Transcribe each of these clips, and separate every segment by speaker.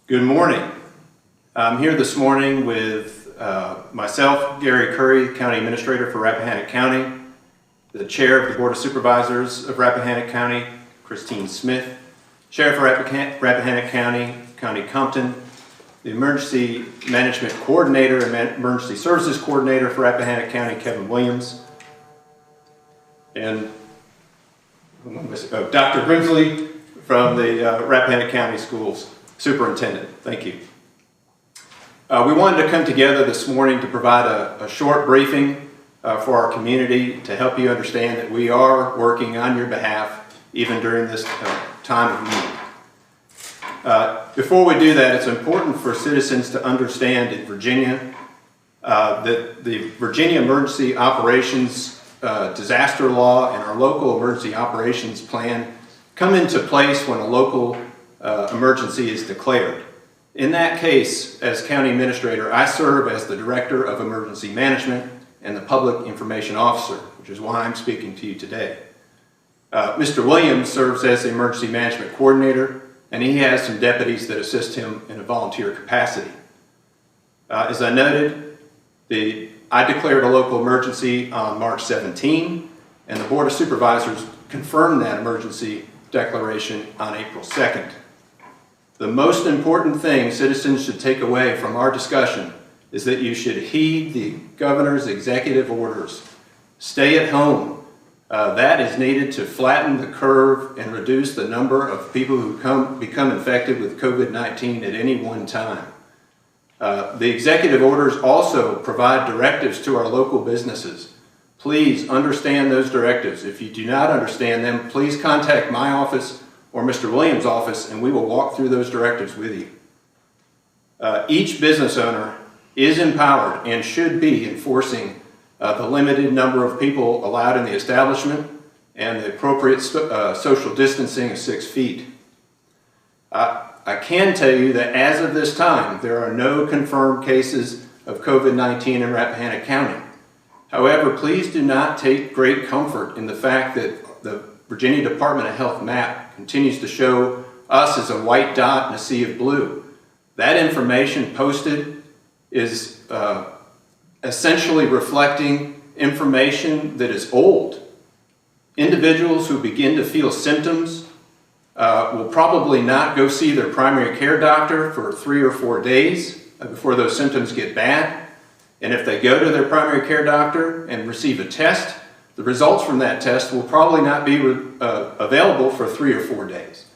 Speaker 1: Good morning. I'm here this morning with myself, Garrey Curry, County Administrator for Rappahannock County, the Chair of the Board of Supervisors of Rappahannock County, Christine Smith, Sheriff of Rappahannock County, County Compton, the Emergency Management Coordinator and Emergency Services Coordinator for Rappahannock County, Kevin Williams, and Dr. Grimsley from the Rappahannock County Schools Superintendent. Thank you. We wanted to come together this morning to provide a short briefing for our community to help you understand that we are working on your behalf even during this time of need. Before we do that, it's important for citizens to understand in Virginia that the Virginia Emergency Operations Disaster Law and our local emergency operations plan come into place when a local emergency is declared. In that case, as County Administrator, I serve as the Director of Emergency Management and the Public Information Officer, which is why I'm speaking to you today. Mr. Williams serves as the Emergency Management Coordinator, and he has some deputies that assist him in a volunteer capacity. As I noted, I declared a local emergency on March 17, and the Board of Supervisors confirmed that emergency declaration on April 2nd. The most important thing citizens should take away from our discussion is that you should heed the governor's executive orders. Stay at home. That is needed to flatten the curve and reduce the number of people who become infected with COVID-19 at any one time. The executive orders also provide directives to our local businesses. Please understand those directives. If you do not understand them, please contact my office or Mr. Williams' office, and we will walk through those directives with you. Each business owner is empowered and should be enforcing the limited number of people allowed in the establishment and the appropriate social distancing of 6 feet. I can tell you that as of this time, there are no confirmed cases of COVID-19 in Rappahannock County. However, please do not take great comfort in the fact that the Virginia Department of Health map continues to show us as a white dot in a sea of blue. That information posted is essentially reflecting information that is old. Individuals who begin to feel symptoms will probably not go see their primary care doctor for 3 or 4 days before those symptoms get bad. And if they go to their primary care doctor and receive a test, the results from that test will probably not be available for 3 or 4 days.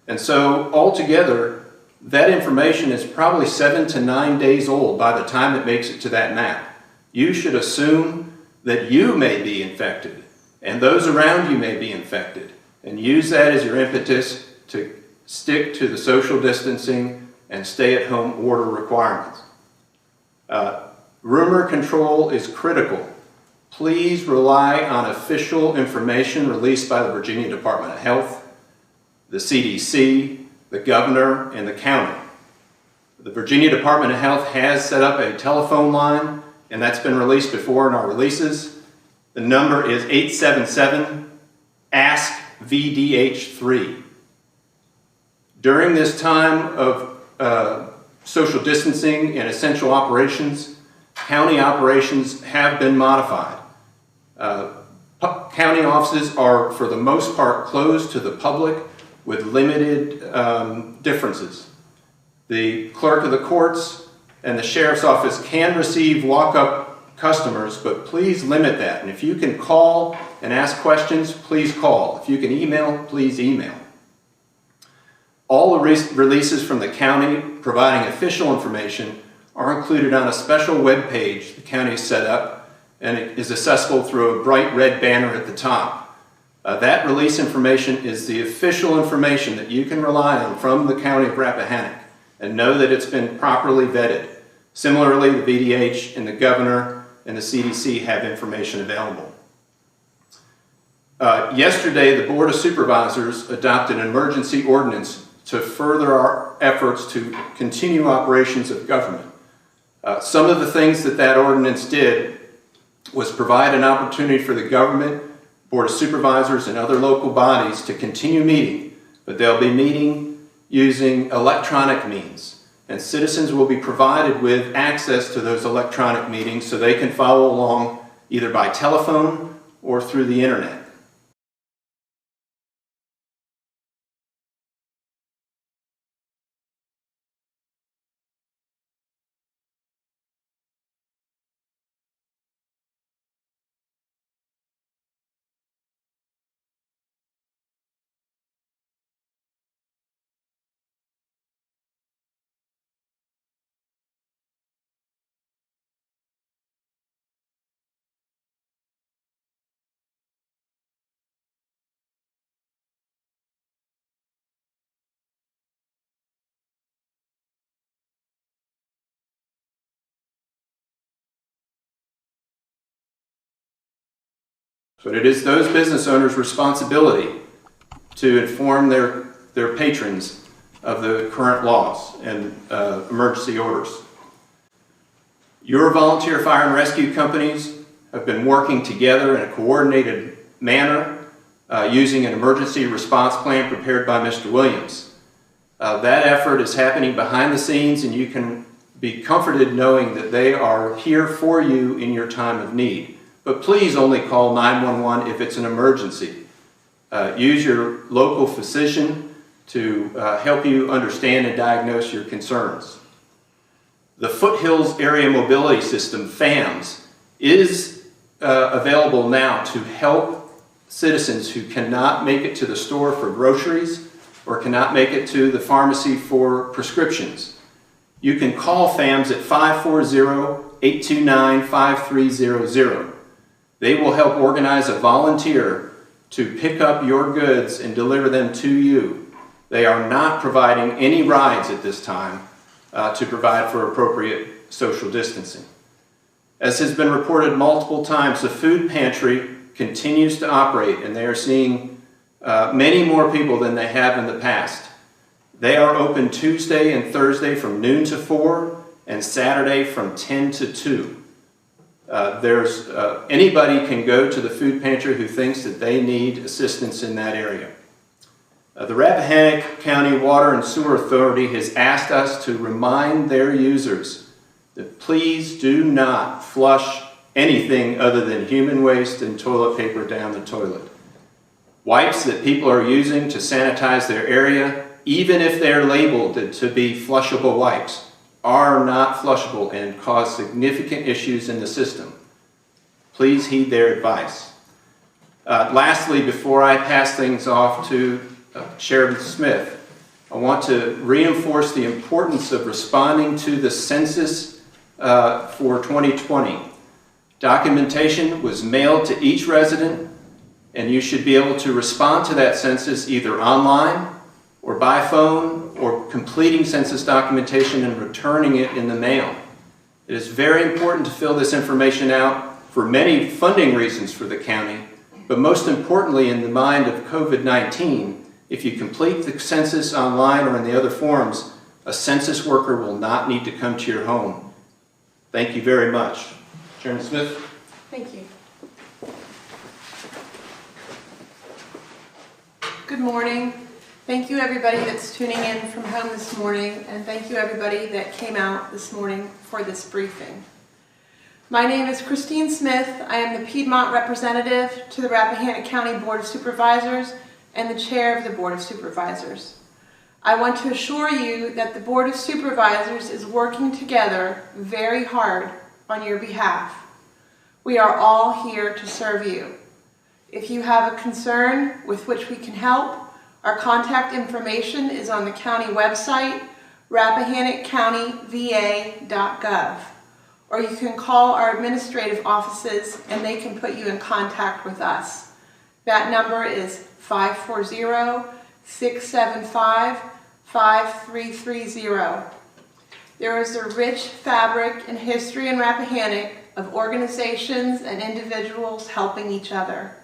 Speaker 1: And so altogether, that information is probably 7 to 9 days old by the time it makes it to that map. You should assume that you may be infected and those around you may be infected, and use that as your impetus to stick to the social distancing and stay-at-home order requirements. Rumor control is critical. Please rely on official information released by the Virginia Department of Health, the CDC, the governor, and the county. The Virginia Department of Health has set up a telephone line, and that's been released before in our releases. The number is 877-ASK-VDH3. During this time of social distancing and essential operations, county operations have been modified. County offices are, for the most part, closed to the public with limited differences. The clerk of the courts and the sheriff's office can receive walk-up customers, but please limit that. And if you can call and ask questions, please call. If you can email, please email. All the releases from the county providing official information are included on a special web page the county has set up, and it is accessible through a bright red banner at the top. That release information is the official information that you can rely on from the County of Rappahannock and know that it's been properly vetted. Similarly, the VDH and the governor and the CDC have information available. Yesterday, the Board of Supervisors adopted an emergency ordinance to further our efforts to continue operations of government. Some of the things that ordinance did was provide an opportunity for the government, Board of Supervisors, and other local bodies to continue meeting, but they'll be meeting using electronic means. And citizens will be provided with access to those electronic meetings so they can follow along either by telephone or through the internet. But it is those business owners' responsibility to inform their patrons of the current laws and emergency orders. Your volunteer fire and rescue companies have been working together in a coordinated manner using an emergency response plan prepared by Mr. Williams. That effort is happening behind the scenes, and you can be comforted knowing that they are here for you in your time of need. But please only call 911 if it's an emergency. Use your local physician to help you understand and diagnose your concerns. The Foothills Area Mobility System, FAMS, is available now to help citizens who cannot make it to the store for groceries or cannot make it to the pharmacy for prescriptions. You can call FAMS at 540-829-5300. They will help organize a volunteer to pick up your goods and deliver them to you. They are not providing any rides at this time to provide for appropriate social distancing. As has been reported multiple times, the food pantry continues to operate, and they are seeing many more people than they have in the past. They are open Tuesday and Thursday from noon to 4 and Saturday from 10 to 2. Anybody can go to the food pantry who thinks that they need assistance in that area. The Rappahannock County Water and Sewer Authority has asked us to remind their users that please do not flush anything other than human waste and toilet paper down the toilet. Wipes that people are using to sanitize their area, even if they're labeled to be flushable wipes, are not flushable and cause significant issues in the system. Please heed their advice. Lastly, before I pass things off to Sheriff Smith, I want to reinforce the importance of responding to the census for 2020. Documentation was mailed to each resident, and you should be able to respond to that census either online or by phone, or completing census documentation and returning it in the mail. It is very important to fill this information out for many funding reasons for the county, but most importantly in the mind of COVID-19, if you complete the census online or in the other forms, a census worker will not need to come to your home. Thank you very much. Chairman Smith?
Speaker 2: Thank you. Good morning. Thank you everybody that's tuning in from home this morning, and thank you everybody that came out this morning for this briefing. My name is Christine Smith. I am the Piedmont representative to the Rappahannock County Board of Supervisors and the chair of the Board of Supervisors. I want to assure you that the Board of Supervisors is working together very hard on your behalf. We are all here to serve you. If you have a concern with which we can help, our contact information is on the county website, rappahannockcountyva.gov, or you can call our administrative offices and they can put you in contact with us. That number is 540-675-5330. There is a rich fabric and history in Rappahannock of organizations and individuals helping each other.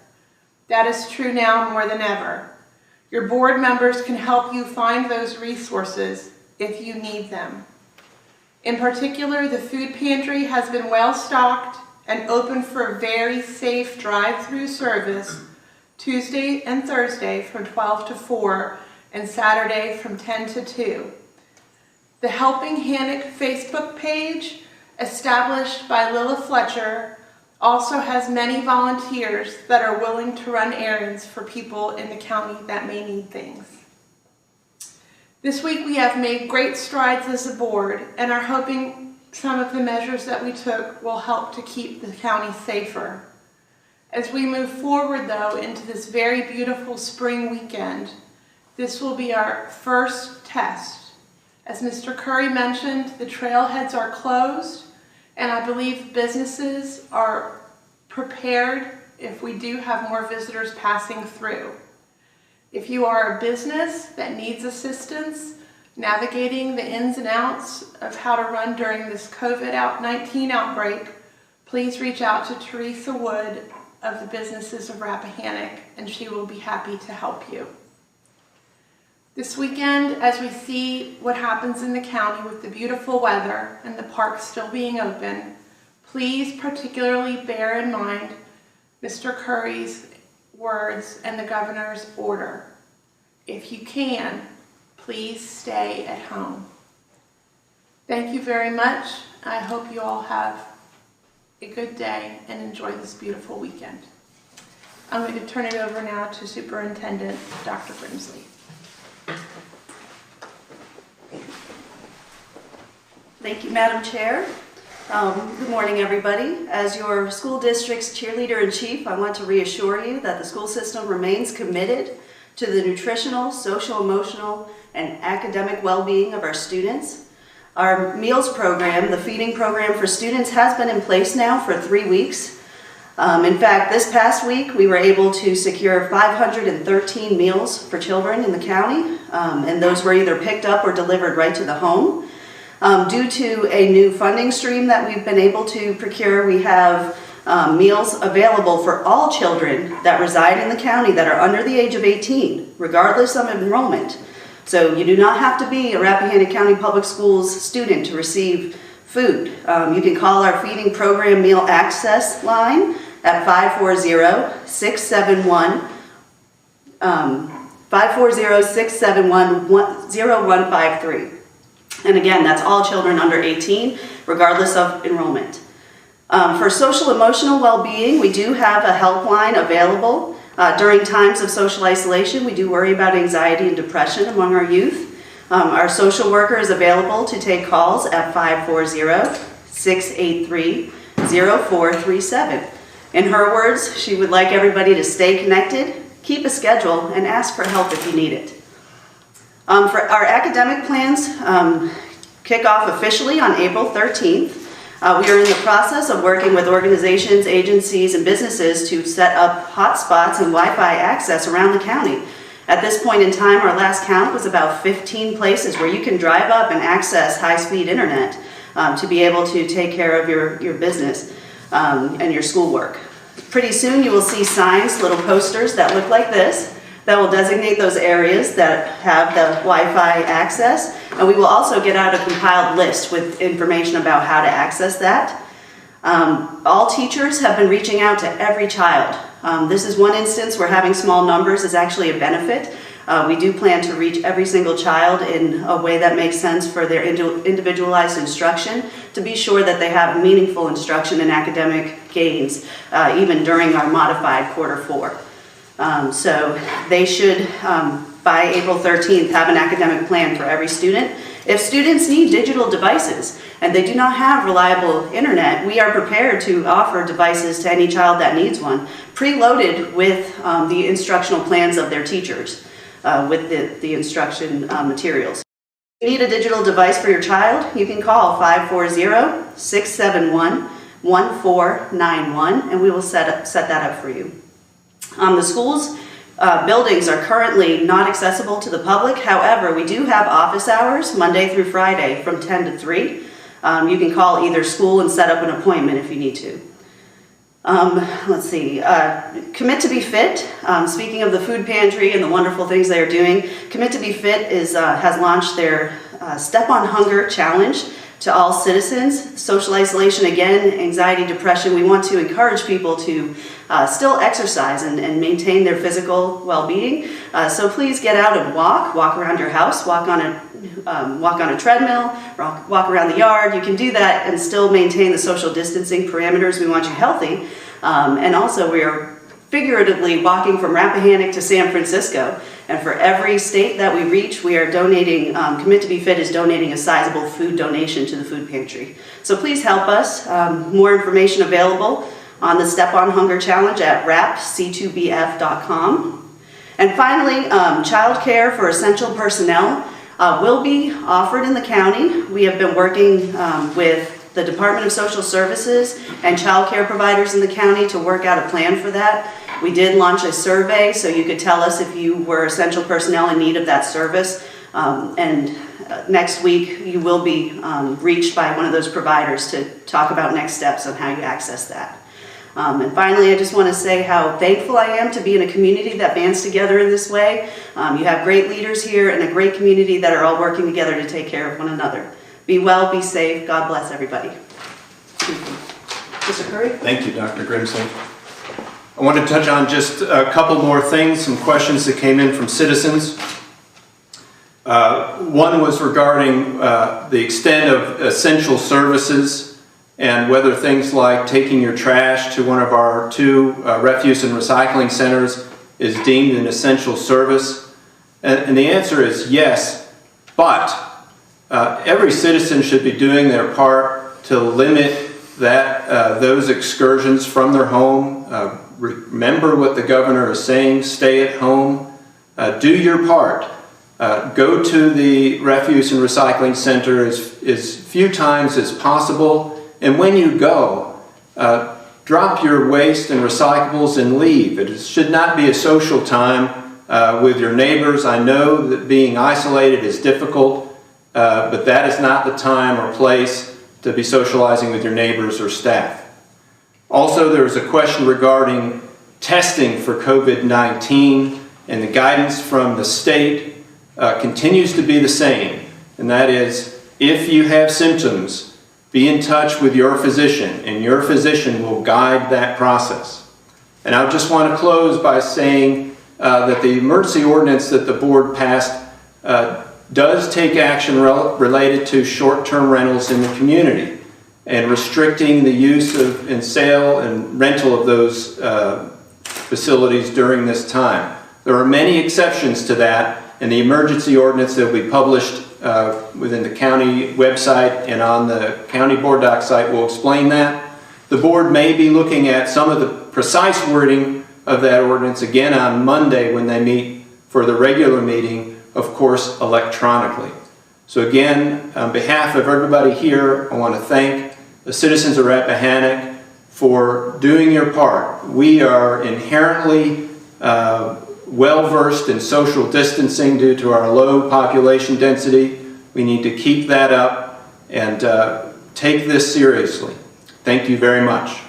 Speaker 2: That is true now more than ever. Your board members can help you find those resources if you need them. In particular, the food pantry has been well stocked and open for very safe drive-through service Tuesday and Thursday from 12 to 4 and Saturday from 10 to 2. The Helping Hannock Facebook page, established by Lila Fletcher, also has many volunteers that are willing to run errands for people in the county that may need things. This week we have made great strides as a board and are hoping some of the measures that we took will help to keep the county safer. As we move forward though into this very beautiful spring weekend, this will be our first test. As Mr. Curry mentioned, the trailheads are closed, and I believe businesses are prepared if we do have more visitors passing through. If you are a business that needs assistance navigating the ins and outs of how to run during this COVID-19 outbreak, please reach out to Teresa Wood of the Businesses of Rappahannock, and she will be happy to help you. This weekend, as we see what happens in the county with the beautiful weather and the parks still being open, please particularly bear in mind Mr. Curry's words and the governor's order. If you can, please stay at home. Thank you very much. I hope you all have a good day and enjoy this beautiful weekend. I'm going to turn it over now to Superintendent Dr. Brimsley.
Speaker 3: Thank you, Madam Chair. Good morning, everybody. As your school district's cheerleader-in-chief, I want to reassure you that the school system remains committed to the nutritional, social, emotional, and academic well-being of our students. Our meals program, the feeding program for students, has been in place now for 3 weeks. In fact, this past week, we were able to secure 513 meals for children in the county, and those were either picked up or delivered right to the home. Due to a new funding stream that we've been able to procure, we have meals available for all children that reside in the county that are under the age of 18, regardless of enrollment. So you do not have to be a Rappahannock County Public Schools student to receive food. You can call our feeding program meal access line at 540-671-0153. And again, that's all children under 18, regardless of enrollment. For social emotional well-being, we do have a helpline available. During times of social isolation, we do worry about anxiety and depression among our youth. Our social worker is available to take calls at 540-683-0437. In her words, she would like everybody to stay connected, keep a schedule, and ask for help if you need it. For our academic plans, kick off officially on April 13th. We are in the process of working with organizations, agencies, and businesses to set up hotspots and Wi-Fi access around the county. At this point in time, our last count was about 15 places where you can drive up and access high-speed internet to be able to take care of your business and your schoolwork. Pretty soon you will see signs, little posters that look like this, that will designate those areas that have the Wi-Fi access, and we will also get out a compiled list with information about how to access that. All teachers have been reaching out to every child. This is one instance where having small numbers is actually a benefit. We do plan to reach every single child in a way that makes sense for their individualized instruction, to be sure that they have meaningful instruction and academic gains, even during our modified quarter 4. So they should, by April 13th, have an academic plan for every student. If students need digital devices and they do not have reliable internet, we are prepared to offer devices to any child that needs one, preloaded with the instructional plans of their teachers, with the instruction materials. If you need a digital device for your child, you can call 540-671-1491, and we will set that up for you. The school's buildings are currently not accessible to the public. However, we do have office hours Monday through Friday from 10 to 3. You can call either school and set up an appointment if you need to. Let's see, Commit to Be Fit. Speaking of the food pantry and the wonderful things they are doing, Commit to Be Fit has launched their Step on Hunger Challenge. To all citizens, social isolation, again, anxiety, depression, we want to encourage people to still exercise and maintain their physical well-being. So please get out and walk around your house, walk on a treadmill, walk around the yard. You can do that and still maintain the social distancing parameters. We want you healthy. And also we are figuratively walking from Rappahannock to San Francisco. And for every state that we reach, we are donating, Commit to Be Fit is donating a sizable food donation to the food pantry. So please help us. More information available on the Step on Hunger Challenge at rapc2bf.com. And finally, childcare for essential personnel will be offered in the county. We have been working with the Department of Social Services and child care providers in the county to work out a plan for that. We did launch a survey so you could tell us if you were essential personnel in need of that service. Next week you will be reached by one of those providers to talk about next steps on how you access that. And finally, I just want to say how thankful I am to be in a community that bands together in this way. You have great leaders here and a great community that are all working together to take care of one another. Be well, be safe. God bless everybody. Mr. Curry?
Speaker 1: Thank you, Dr. Grimsley. I want to touch on just a couple more things, some questions that came in from citizens. One was regarding the extent of essential services and whether things like taking your trash to one of our 2 refuse and recycling centers is deemed an essential service. And the answer is yes, but every citizen should be doing their part to limit those excursions from their home. Remember what the governor is saying, stay at home, do your part. Go to the refuse and recycling center as few times as possible, and when you go, drop your waste and recyclables and leave. It should not be a social time with your neighbors. I know that being isolated is difficult, but that is not the time or place to be socializing with your neighbors or staff. Also, there was a question regarding testing for COVID-19, and the guidance from the state continues to be the same, and that is, if you have symptoms, be in touch with your physician, and your physician will guide that process. And I just want to close by saying that the emergency ordinance that the board passed does take action related to short-term rentals in the community and restricting the use of and sale and rental of those facilities during this time. There are many exceptions to that, and the emergency ordinance that will be published within the county website and on the county board doc site will explain that. The board may be looking at some of the precise wording of that ordinance again on Monday when they meet for the regular meeting, of course electronically. So again, on behalf of everybody here, I want to thank the citizens of Rappahannock for doing your part. We are inherently well-versed in social distancing due to our low population density. We need to keep that up and take this seriously. Thank you very much.